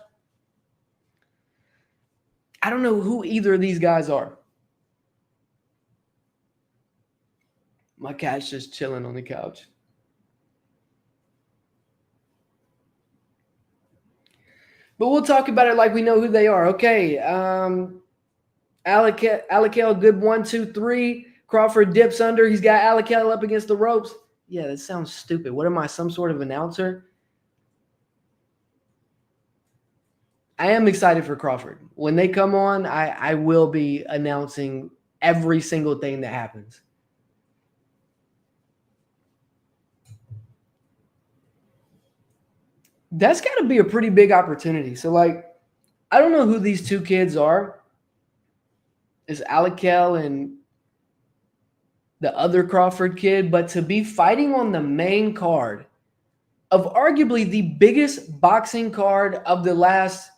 I don't know who either of these guys are. My cat's just chilling on the couch. But we'll talk about it like we know who they are. Okay. Alakell, good 1, 2, 3. Crawford dips under. He's got Alakell up against the ropes. Yeah, that sounds stupid. What am I, some sort of announcer? I am excited for Crawford. When they come on, I will be announcing every single thing that happens. That's got to be a pretty big opportunity. So, I don't know who these two kids are. It's Alakell and the other Crawford kid, but to be fighting on the main card of arguably the biggest boxing card of the last,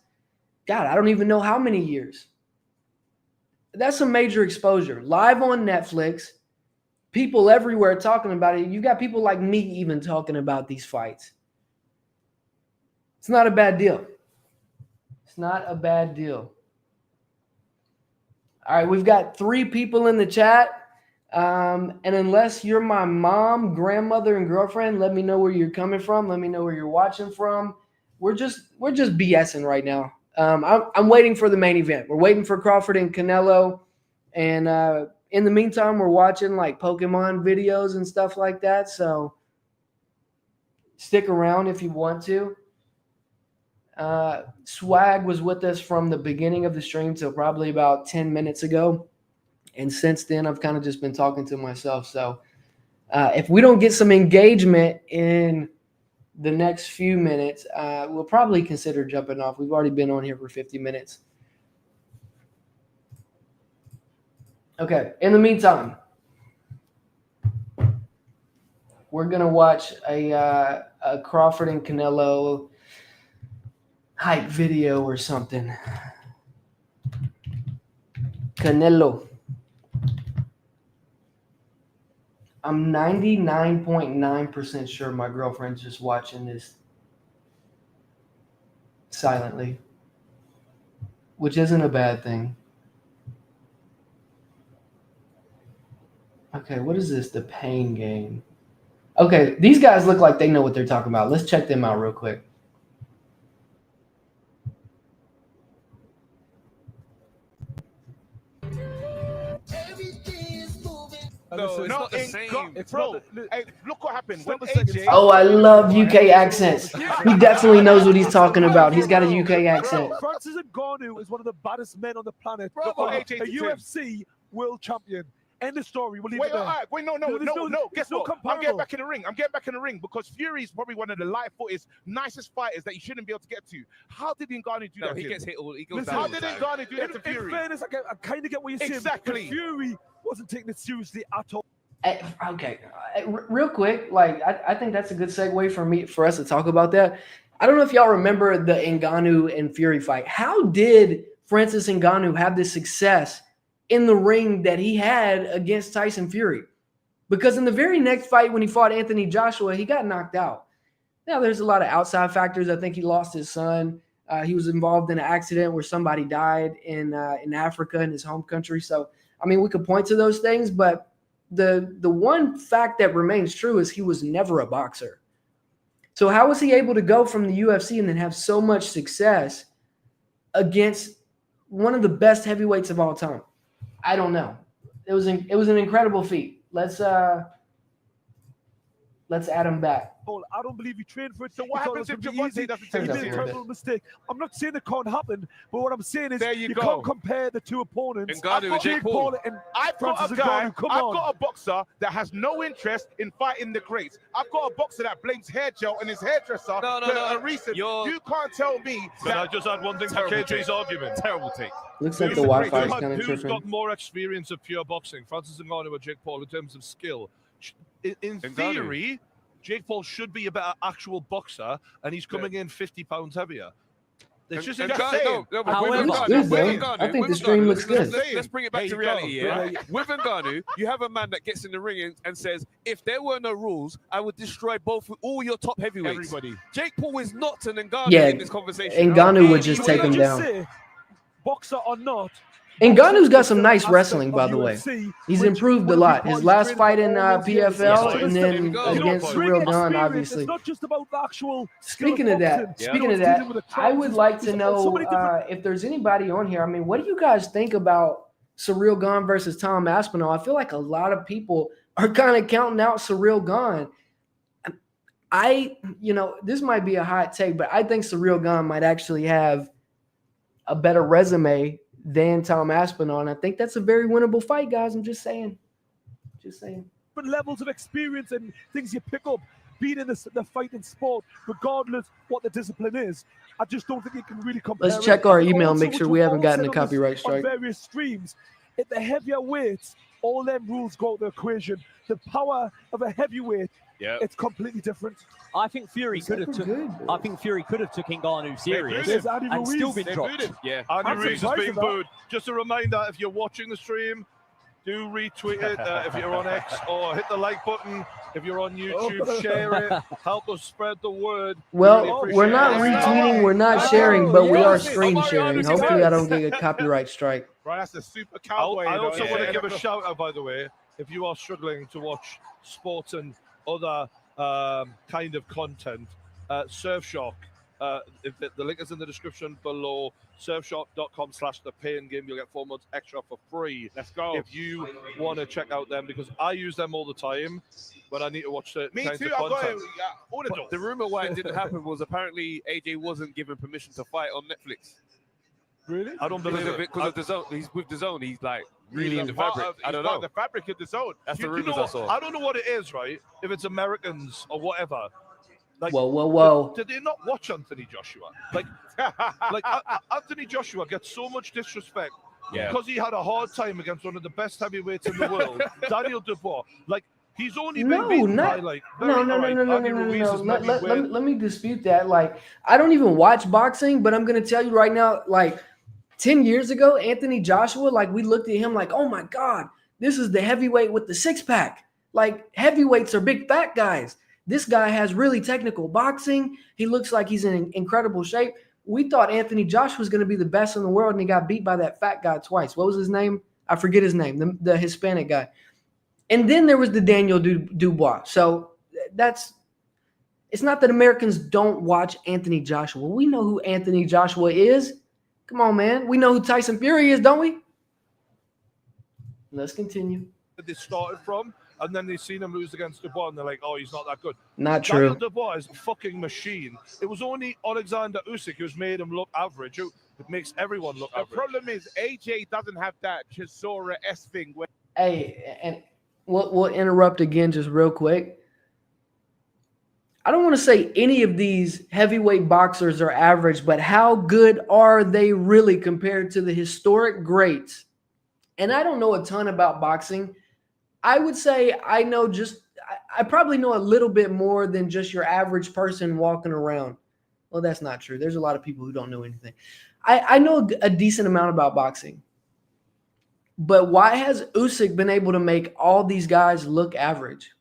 God, I don't even know how many years. That's some major exposure. Live on Netflix, people everywhere talking about it. You got people like me even talking about these fights. It's not a bad deal. It's not a bad deal. All right, we've got 3 people in the chat. And unless you're my mom, grandmother, and girlfriend, let me know where you're coming from. Let me know where you're watching from. We're just BSing right now. I'm waiting for the main event. We're waiting for Crawford and Canelo. And in the meantime, we're watching Pokemon videos and stuff like that. So stick around if you want to. Swag was with us from the beginning of the stream till probably about 10 minutes ago. And since then, I've kind of just been talking to myself. So if we don't get some engagement in the next few minutes, we'll probably consider jumping off. We've already been on here for 50 minutes. Okay. In the meantime, we're going to watch a Crawford and Canelo hype video or something. Canelo. I'm 99.9% sure my girlfriend's just watching this silently, which isn't a bad thing. Okay, what is this? The pain game. Okay, these guys look like they know what they're talking about. Let's check them out real quick. No, not the same. Hey, look what happened. When AJ, Oh, I love UK accents. He definitely knows what he's talking about. He's got a UK accent. Francis Ngannou is one of the baddest men on the planet. Bravo, a AJ to UFC world champion. End of story. We'll leave Wait, it there. all right, wait, no. Guess what? I'm getting back in the ring. I'm getting back in the ring because Fury is probably one of the light-footest, nicest fighters that you shouldn't be able to get to. How did Ngannou do that? He to gets him? hit all. He goes Listen, down how all did the time. Ngannou do that to In Fury? fairness, I kind of get what you're saying. Exactly. But Fury wasn't taking it seriously at all. Okay, real quick, like I think that's a good segue for us to talk about that. I don't know if y'all remember the Ngannou and Fury fight. How did Francis Ngannou have the success in the ring that he had against Tyson Fury? Because in the very next fight, when he fought Anthony Joshua, he got knocked out. Now, there's a lot of outside factors. I think he lost his son. He was involved in an accident where somebody died in Africa, in his home country. So, I mean, we could point to those things, but the one fact that remains true is he was never a boxer. So how was he able to go from the UFC and then have so much success against one of the best heavyweights of all time? I don't know. It was an incredible feat. Let's add him back. I don't believe he trained for it. So what happens if Javante doesn't take He it made a serious? terrible mistake. I'm not saying it can't happen, but what I'm saying is There you go. can't compare the two opponents. Ngannou and Jake Paul. and I've got a Francis guy, Ngannou. Come I've on. got a boxer that has no interest in fighting the greats. I've got a boxer that blames hair gel and his hairdresser No. for a reason. You can't tell me Can I just add one thing to KJ's argument? Terrible take. Looks like the Wi-Fi is kind of Who's tripping. got more experience of pure boxing, Francis Ngannou or Jake Paul, in terms of skill? In theory, Jake Paul should be a better actual boxer, and he's coming in 50 pounds heavier. It's just Looks good, though. I think the stream looks good. Let's bring it back to reality. Yeah, with Ngannou, you have a man that gets in the ring and says, "If there were no rules, I would destroy all your top heavyweights." Everybody. Jake Paul is not an Ngannou Yeah, in this conversation. Ngannou would just take him down. Say, boxer or not, Ngannou's got some nice wrestling, by the way. He's improved a lot. His last fight in PFL and then against Cyril Gane, obviously. It's not just about the actual. Speaking of that, I would like to know if there's anybody on here. I mean, what do you guys think about Cyril Gane versus Tom Aspinall? I feel like a lot of people are kind of counting out Cyril Gane. This might be a hot take, but I think Cyril Gane might actually have a better resume than Tom Aspinall, and I think that's a very winnable fight, guys. I'm just saying. Different levels of experience and things you pick up being in the fighting sport, regardless what the discipline is. I just don't think you can really compare. Let's check our email, Also, make sure which we we've haven't all gotten said a on this- copyright strike. On various streams, at the heavier weights, all them rules go out the equation. The power of a heavyweight, it's completely different. I think Fury could have took Ngannou serious There's Andy and Ruiz. still been They dropped. booed him. Yeah, I'm Andy Ruiz is surprised being at that. booed. Just a reminder, if you're watching the stream, do retweet it if you're on X, or hit the like button if you're on YouTube. Share it. Help us spread the word. Well, Really we're not appreciate it. retweeting, we're not sharing, but we are screen Omar, sharing. honest, Hopefully, I don't yes. get a copyright strike. Right, that's a super I cowboy. also you know, want to yeah. give a shout out, by the way, if you are struggling to watch sports and other kind of content, Surfshark. The link is in the description below. Surfshark.com/thepain game. You'll get 4 months extra for free. Let's go. If you want to check out them, because I use them all the time when I need to watch certain Me kinds too. of I've got content. it. All the doors. The rumor why it didn't happen was apparently AJ wasn't given permission to fight on Netflix. Really? I don't believe it because of the zone. He's with the zone. He's like really in the part fabric. of- I don't he's part know. of the fabric of the zone. That's the You rumors know I saw. what? I don't know what it is, right? If it's Americans or whatever. Like, Whoa. Did they not watch Anthony Joshua? Like Anthony Joshua gets so much disrespect because he had a hard time against one of the best heavyweights in the world, Daniel Dubois. Like, he's only been beaten by like No. Andy Ruiz is maybe where- Let me dispute that. Like, I don't even watch boxing, but I'm gonna tell you right now, like 10 years ago, Anthony Joshua, like we looked at him like, oh my God, this is the heavyweight with the 6-pack. Like, heavyweights are big fat guys. This guy has really technical boxing. He looks like he's in incredible shape. We thought Anthony Joshua was going to be the best in the world, and he got beat by that fat guy twice. What was his name? I forget his name, the Hispanic guy. And then there was the Daniel Dubois. So it's not that Americans don't watch Anthony Joshua. We know who Anthony Joshua is. Come on, man. We know who Tyson Fury is, don't we? Let's continue. they started from, and then they've seen him lose against Dubois, and they're like, oh, he's not that good. Not Daniel true. Dubois is a fucking machine. It was only Alexander Usyk who's made him look average. It makes everyone look The average. problem is AJ doesn't have that Chisora-esque thing where Hey, and we'll interrupt again just real quick. I don't want to say any of these heavyweight boxers are average, but how good are they really compared to the historic greats? And I don't know a ton about boxing. I would say I probably know a little bit more than just your average person walking around. Well, that's not true. There's a lot of people who don't know anything. I know a decent amount about boxing. But why has Usyk been able to make all these guys look average?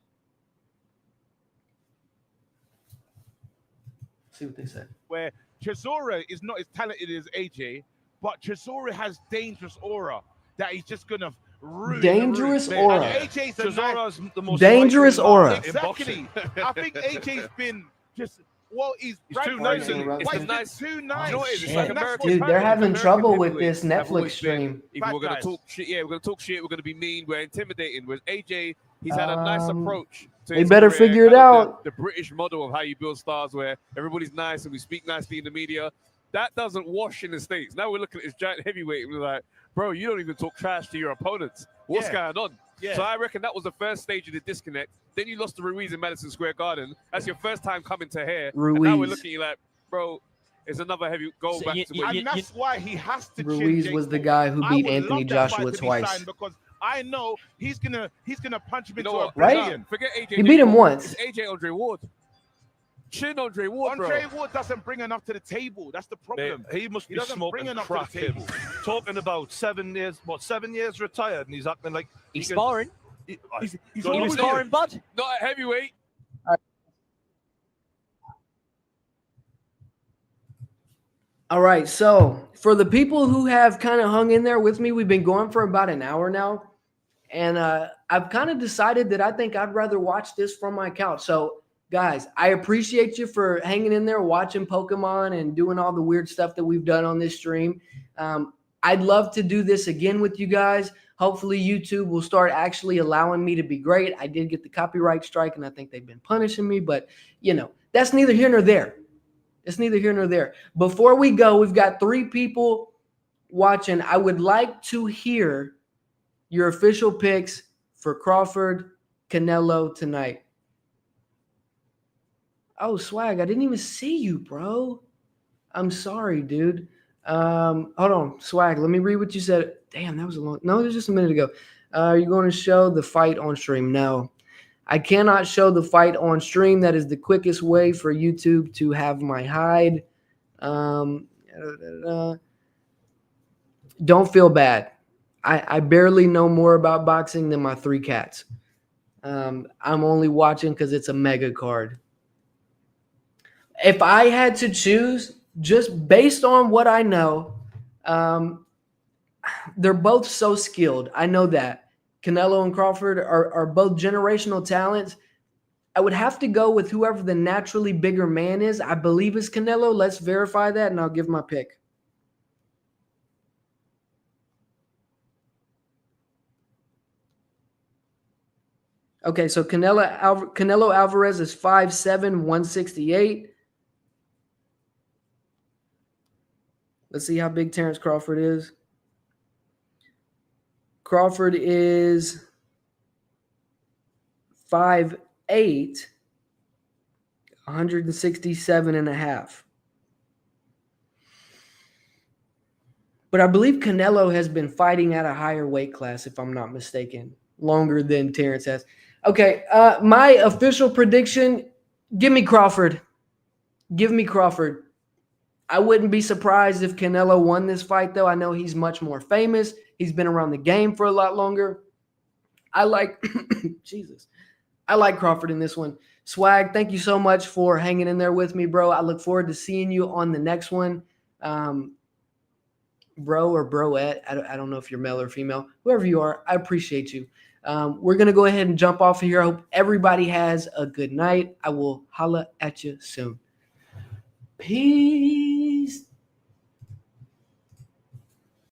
See what they said. Where Chisora is not as talented as AJ, but Chisora has dangerous aura that he's just gonna ruin. Dangerous aura. And AJ's Chisora's the most dangerous aura. Exactly. I think AJ's been just. Well, he's too nice. It's nice. Too nice. You know what it is? It's like American. Dude, they're having American trouble with heavyweights this have Netflix always stream. If we're going to talk shit, we're going to talk shit. We're going to be mean. We're intimidating. Whereas AJ, he's had a nice approach. They better figure it out. The British model of how you build stars, where everybody's nice and we speak nicely in the media. That doesn't wash in the States. Now we're looking at this giant heavyweight and we're like, bro, you don't even talk trash to your opponents. What's going on? Yeah. So I reckon that was the first stage of the disconnect. Then you lost to Ruiz in Madison Square Garden. That's your first time coming to here. And now we're looking at you like, bro, it's another heavy go back to where and that's why he has to. Ruiz was the guy who beat Anthony Joshua twice. Because I know he's gonna punch him into a right? Forget AJ. He beat him once. It's AJ Andre Ward. Chin Andre Ward, bro. Andre Ward doesn't bring enough to the table. That's the problem. He must be doesn't smoking bring enough crack. to the table. Talking about 7 years, 7 years retired, and he's acting like he's sparring. He was sparring, bud. Not a heavyweight. All right, so for the people who have kind of hung in there with me, we've been going for about an hour now, and I've kind of decided that I think I'd rather watch this from my couch. So, guys, I appreciate you for hanging in there, watching Pokemon and doing all the weird stuff that we've done on this stream. I'd love to do this again with you guys. Hopefully, YouTube will start actually allowing me to be great. I did get the copyright strike, and I think they've been punishing me, but, you know, that's neither here nor there. It's neither here nor there. Before we go, we've got 3 people watching. I would like to hear your official picks for Crawford, Canelo tonight. Oh, Swag, I didn't even see you, bro. I'm sorry, dude. Hold on, Swag, let me read what you said. Damn, that was a long... No, it was just a minute ago. Are you going to show the fight on stream? No. I cannot show the fight on stream. That is the quickest way for YouTube to have my hide. Don't feel bad. I barely know more about boxing than my 3 cats. I'm only watching because it's a mega card. If I had to choose, just based on what I know, they're both so skilled. I know that. Canelo and Crawford are both generational talents. I would have to go with whoever the naturally bigger man is. I believe it's Canelo. Let's verify that, and I'll give my pick. Okay, so Canelo Alvarez is 5'7", 168. Let's see how big Terence Crawford is. Crawford is 5'8", 167.5. But I believe Canelo has been fighting at a higher weight class, if I'm not mistaken, longer than Terence has. Okay, my official prediction, give me Crawford. Give me Crawford. I wouldn't be surprised if Canelo won this fight, though. I know he's much more famous. He's been around the game for a lot longer. I like Jesus. I like Crawford in this one. Swag, thank you so much for hanging in there with me, bro. I look forward to seeing you on the next one. Bro or broette, I don't know if you're male or female. Whoever you are, I appreciate you. We're going to go ahead and jump off of here. I hope everybody has a good night. I will holla at you soon. Peace.